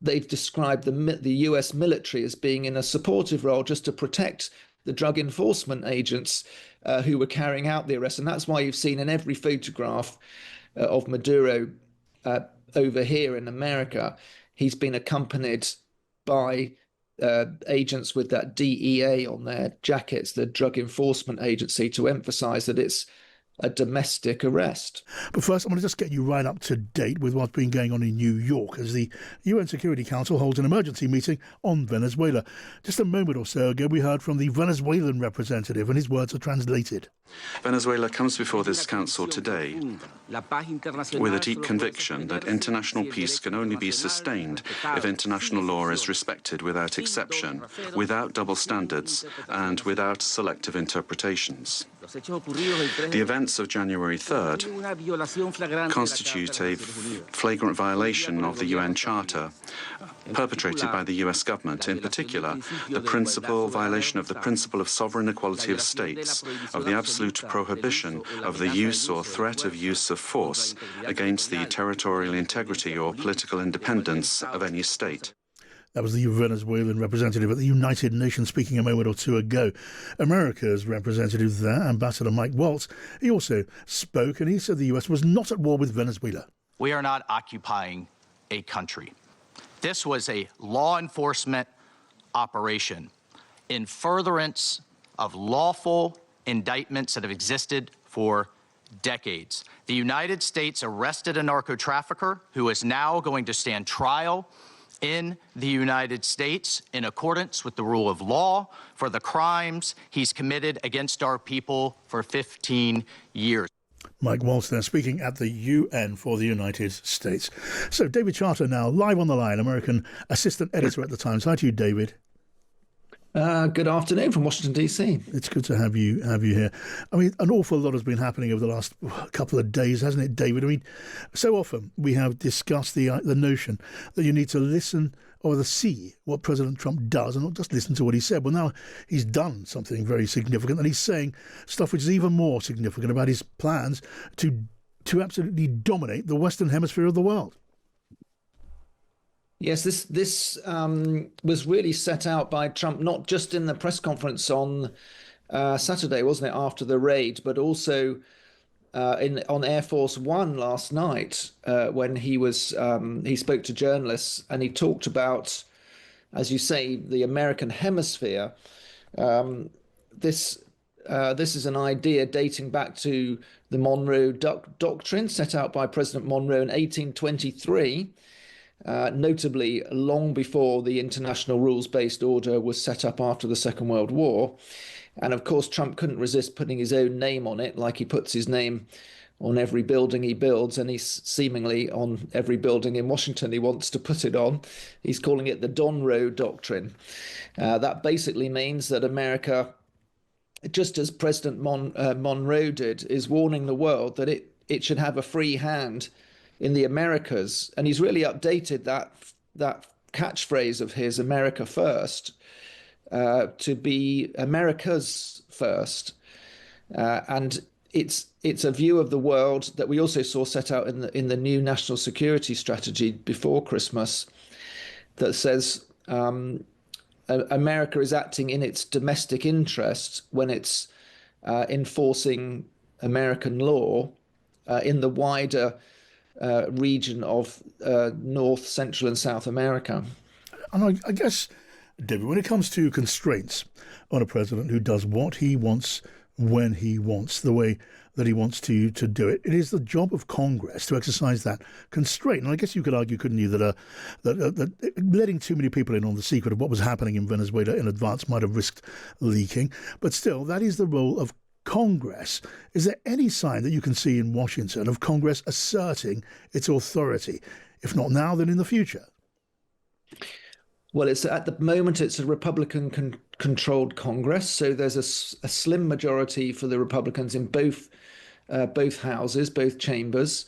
they've described the US military as being in a supportive role just to protect the drug enforcement agents who were carrying out the arrest. And that's why you've seen in every photograph of Maduro over here in America, he's been accompanied by agents with that DEA on their jackets, the Drug Enforcement Agency, to emphasize that it's a domestic arrest. But first, I want to just get you right up to date with what's been going on in New York as the UN Security Council holds an emergency meeting on Venezuela. Just a moment or so ago, we heard from the Venezuelan representative, and his words are translated. Venezuela comes before this council today with a deep conviction that international peace can only be sustained if international law is respected without exception, without double standards, and without selective interpretations. The events of January 3rd constitute a flagrant violation of the UN Charter perpetrated by the US government, in particular the violation of the principle of sovereign equality of states, of the absolute prohibition of the use or threat of use of force against the territorial integrity or political independence of any state. That was the Venezuelan representative at the United Nations speaking a moment or two ago. America's representative there, Ambassador Mike Waltz, he also spoke, and he said the US was not at war with Venezuela. We are not occupying a country. This was a law enforcement operation in furtherance of lawful indictments that have existed for decades. The United States arrested a narco-trafficker who is now going to stand trial in the United States in accordance with the rule of law for the crimes he's committed against our people for 15 years. Mike Waltz there speaking at the UN for the United States. So David Charter now live on the line, American assistant editor at the Times. Hi to you, David. Good afternoon from Washington, D.C. It's good to have you here. I mean, an awful lot has been happening over the last couple of days, hasn't it, David? I mean, so often we have discussed the notion that you need to listen or to see what President Trump does and not just listen to what he said. Well, now he's done something very significant, and he's saying stuff which is even more significant about his plans to absolutely dominate the Western Hemisphere of the world. Yes, this was really set out by Trump, not just in the press conference on Saturday, wasn't it, after the raid, but also on Air Force One last night when he spoke to journalists, and he talked about, as you say, the American hemisphere. This is an idea dating back to the Monroe Doctrine set out by President Monroe in 1823. Notably long before the international rules-based order was set up after the Second World War. And of course, Trump couldn't resist putting his own name on it, like he puts his name on every building he builds, and he's seemingly on every building in Washington he wants to put it on. He's calling it the Monroe Doctrine. That basically means that America, just as President Monroe did, is warning the world that it should have a free hand in the Americas, and he's really updated that catchphrase of his, "America first," to be America's first, and it's a view of the world that we also saw set out in the new national security strategy before Christmas, that says America is acting in its domestic interest when it's enforcing American law in the wider region of North, Central and South America. And I guess, David, when it comes to constraints on a president who does what he wants, when he wants, the way that he wants to do it, it is the job of Congress to exercise that constraint. And I guess you could argue, couldn't you, that letting too many people in on the secret of what was happening in Venezuela in advance might have risked leaking. But still, that is the role of Congress. Is there any sign that you can see in Washington of Congress asserting its authority? If not now, then in the future? Well, at the moment, it's a Republican-controlled Congress, so there's a slim majority for the Republicans in both houses, both chambers.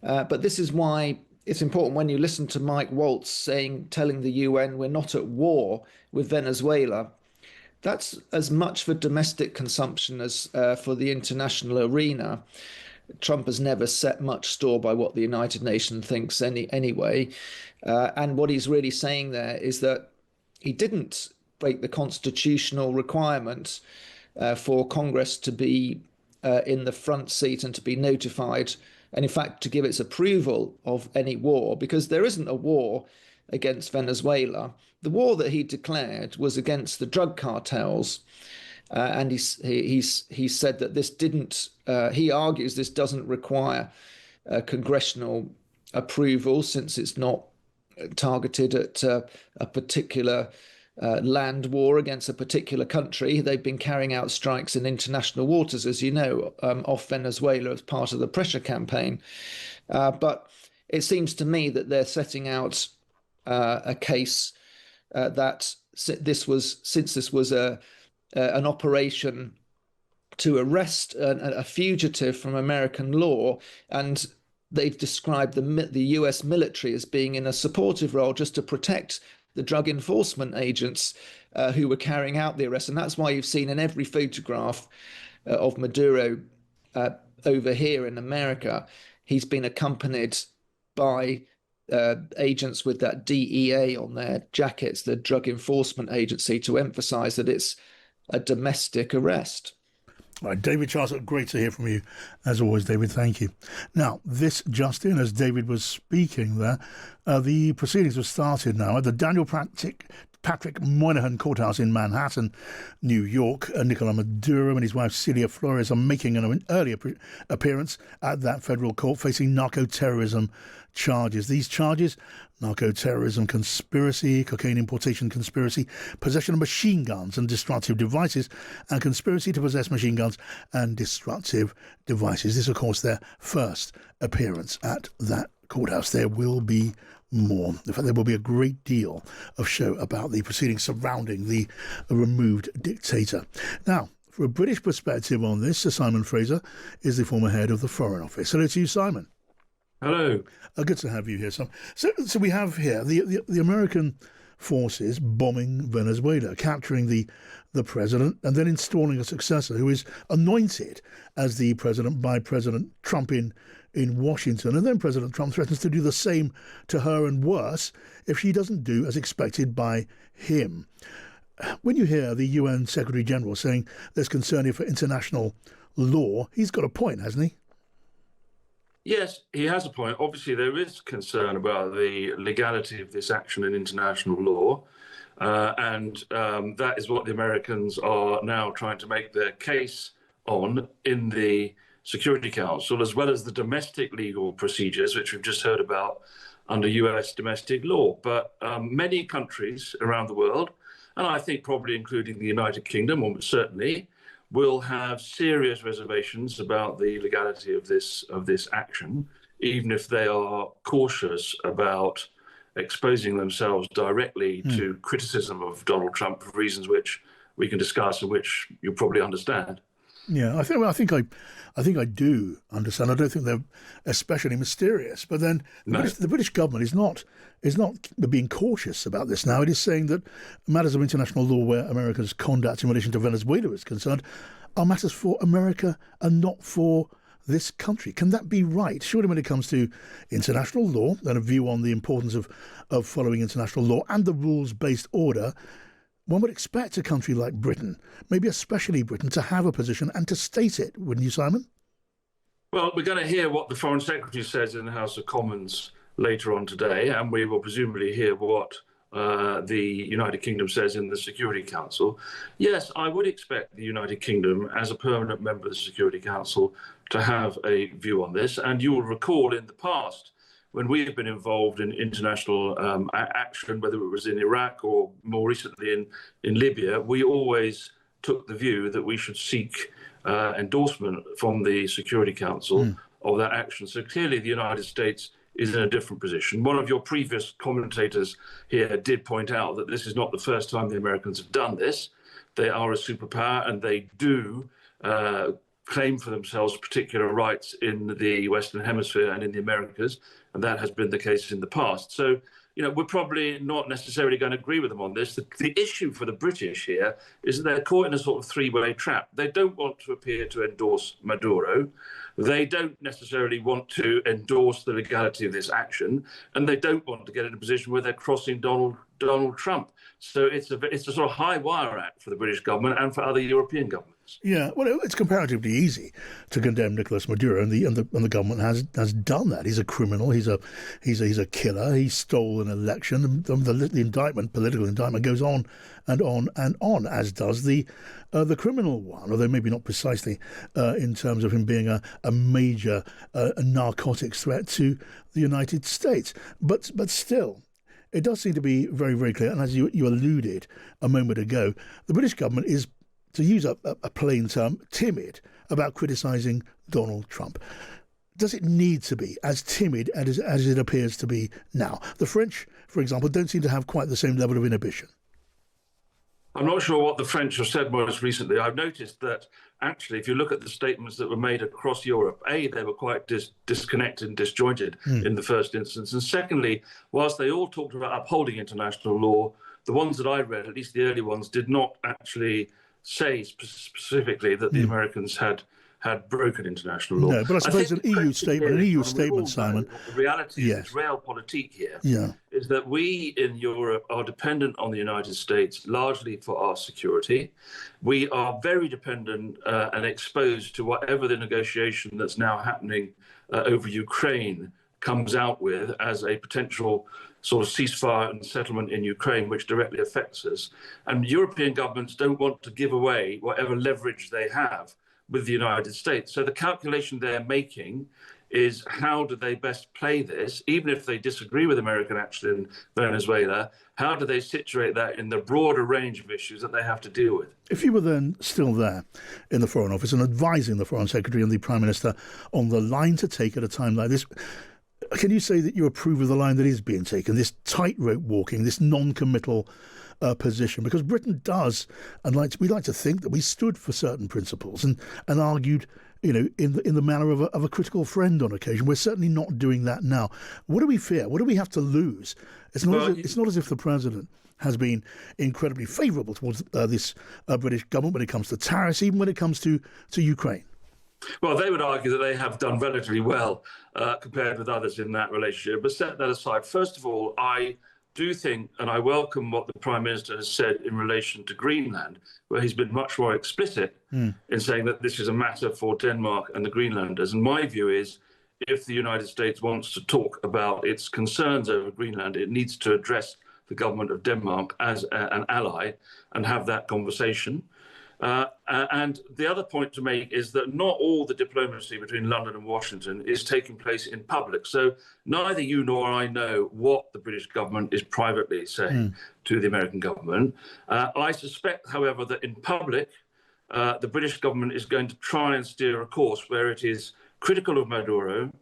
But this is why it's important when you listen to Mike Waltz telling the UN we're not at war with Venezuela. That's as much for domestic consumption as for the international arena. Trump has never set much store by what the United Nations thinks anyway. And what he's really saying there is that he didn't break the constitutional requirement for Congress to be in the front seat and to be notified, and in fact to give its approval of any war, because there isn't a war against Venezuela. The war that he declared was against the drug cartels. And he said that this didn't, he argues this doesn't require congressional approval, since it's not targeted at a particular land war against a particular country. They've been carrying out strikes in international waters, as you know, off Venezuela as part of the pressure campaign. But it seems to me that they're setting out a case that since this was an operation to arrest a fugitive from American law, and they've described the US military as being in a supportive role just to protect the drug enforcement agents who were carrying out the arrest. And that's why you've seen in every photograph of Maduro over here in America, he's been accompanied by agents with that DEA on their jackets, the Drug Enforcement Agency, to emphasize that it's a domestic arrest. Right, David Charles, great to hear from you. As always, David, thank you. Now, this just in, as David was speaking there, the proceedings have started now at the Daniel Patrick Moynihan Courthouse in Manhattan, New York. Nicolas Maduro and his wife Celia Flores are making an early appearance at that federal court, facing narco-terrorism charges. These charges: narco-terrorism conspiracy, cocaine importation conspiracy, possession of machine guns and destructive devices, and conspiracy to possess machine guns and destructive devices. This, of course, their first appearance at that courthouse. There will be more. In fact, there will be a great deal of show about the proceedings surrounding the removed dictator. Now, for a British perspective on this, Sir Simon Fraser is the former head of the Foreign Office. Hello to you, Simon. Hello. Good to have you here, Simon. So we have here the American forces bombing Venezuela, capturing the president, and then installing a successor who is anointed as the president by President Trump in Washington. And then President Trump threatens to do the same to her and worse if she doesn't do as expected by him. When you hear the UN Secretary General saying there's concern here for international law, he's got a point, hasn't he? Yes, he has a point. Obviously, there is concern about the legality of this action in international law. And that is what the Americans are now trying to make their case on in the Security Council, as well as the domestic legal procedures, which we've just heard about under US domestic law. But many countries around the world, and I think probably including the United Kingdom, almost certainly, will have serious reservations about the legality of this action, even if they are cautious about exposing themselves directly to criticism of Donald Trump for reasons which we can discuss and which you'll probably understand. Yeah, I think I do understand. I don't think they're especially mysterious. But then the British government is not being cautious about this now. It is saying that matters of international law where America's conduct in relation to Venezuela is concerned are matters for America and not for this country. Can that be right? Surely when it comes to international law and a view on the importance of following international law and the rules-based order, one would expect a country like Britain, maybe especially Britain, to have a position and to state it, wouldn't you, Simon? Well, we're going to hear what the Foreign Secretary says in the House of Commons later on today, and we will presumably hear what the United Kingdom says in the Security Council. Yes, I would expect the United Kingdom, as a permanent member of the Security Council, to have a view on this. And you will recall in the past, when we have been involved in international action, whether it was in Iraq or more recently in Libya, we always took the view that we should seek endorsement from the Security Council of that action. So clearly the United States is in a different position. One of your previous commentators here did point out that this is not the first time the Americans have done this. They are a superpower and they do claim for themselves particular rights in the Western Hemisphere and in the Americas, and that has been the case in the past. So, we're probably not necessarily going to agree with them on this. The issue for the British here is that they're caught in a sort of three-way trap. They don't want to appear to endorse Maduro, They don't necessarily want to endorse the legality of this action, and they don't want to get in a position where they're crossing Donald Trump. So it's a sort of high wire act for the British government and for other European governments. Yeah, well, it's comparatively easy to condemn Nicolas Maduro, and the government has done that. He's a criminal. He's a killer. He stole an election. The political indictment, goes on and on and on, as does the criminal one, although maybe not precisely in terms of him being a major narcotics threat to the United States. But still, it does seem to be very, very clear, and as you alluded a moment ago, the British government is, to use a plain term, timid about criticising Donald Trump. Does it need to be as timid as it appears to be now? The French, for example, don't seem to have quite the same level of inhibition. I'm not sure what the French have said most recently. I've noticed that actually, if you look at the statements that were made across Europe, A, they were quite disconnected and disjointed in the first instance. And secondly, whilst they all talked about upholding international law, the ones that I read, at least the early ones, did not actually say specifically that the Americans had broken international law. No, but I suppose an EU statement, Simon. The reality of realpolitik here is that we in Europe are dependent on the United States largely for our security. We are very dependent and exposed to whatever the negotiation that's now happening over Ukraine comes out with as a potential sort of ceasefire and settlement in Ukraine, which directly affects us. And European governments don't want to give away whatever leverage they have with the United States. So the calculation they're making is how do they best play this, even if they disagree with American action in Venezuela, how do they situate that in the broader range of issues that they have to deal with? If you were then still there in the Foreign Office and advising the Foreign Secretary and the Prime Minister on the line to take at a time like this, can you say that you approve of the line that is being taken, this tightrope walking, this non-committal position? Because Britain does, and we like to think that we stood for certain principles and argued, in the manner of a critical friend on occasion. We're certainly not doing that now. What do we fear? What do we have to lose? It's not as if the president has been incredibly favourable towards this British government when it comes to tariffs, even when it comes to Ukraine. Well, they would argue that they have done relatively well compared with others in that relationship. But set that aside, first of all, I do think, and I welcome what the Prime Minister has said in relation to Greenland, where he's been much more explicit in saying that this is a matter for Denmark and the Greenlanders. And my view is, if the United States wants to talk about its concerns over Greenland, it needs to address the government of Denmark as an ally and have that conversation. And the other point to make is that not all the diplomacy between London and Washington is taking place in public. So neither you nor I know what the British government is privately saying to the American government. I suspect, however, that in public, the British government is going to try and steer a course where it is critical of Maduro.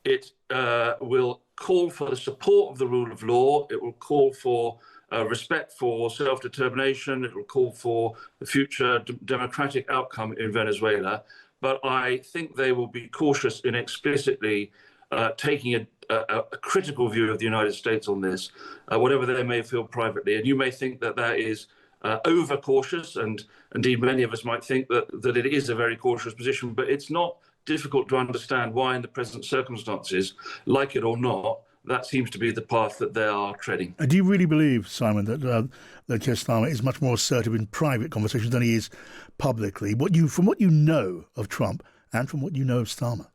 It will call for the support of the rule of law. It will call for respect for self-determination. It will call for the future democratic outcome in Venezuela. But I think they will be cautious in explicitly taking a critical view of the United States on this, whatever they may feel privately. And you may think that that is over-cautious, and indeed many of us might think that it is a very cautious position, but it's not difficult to understand why in the present circumstances, like it or not, that seems to be the path that they are treading. Do you really believe, Simon, that Keir Starmer is much more assertive in private conversations than he is publicly? From what you know of Trump and from what you know of Starmer?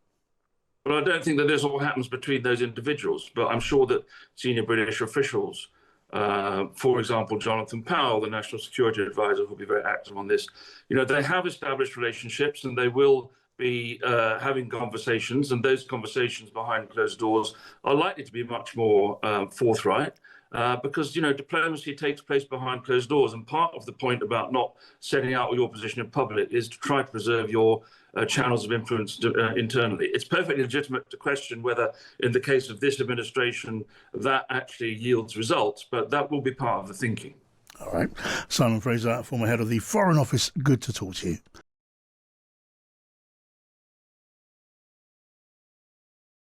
Well, I don't think that this all happens between those individuals, but I'm sure that senior British officials, for example, Jonathan Powell, the National Security Advisor, who will be very active on this, they have established relationships and they will be having conversations, and those conversations behind closed doors are likely to be much more forthright because, diplomacy takes place behind closed doors. And part of the point about not setting out your position in public is to try to preserve your channels of influence internally. It's perfectly legitimate to question whether, in the case of this administration, that actually yields results, but that will be part of the thinking. All right. Simon Fraser, former head of the Foreign Office, good to talk to you.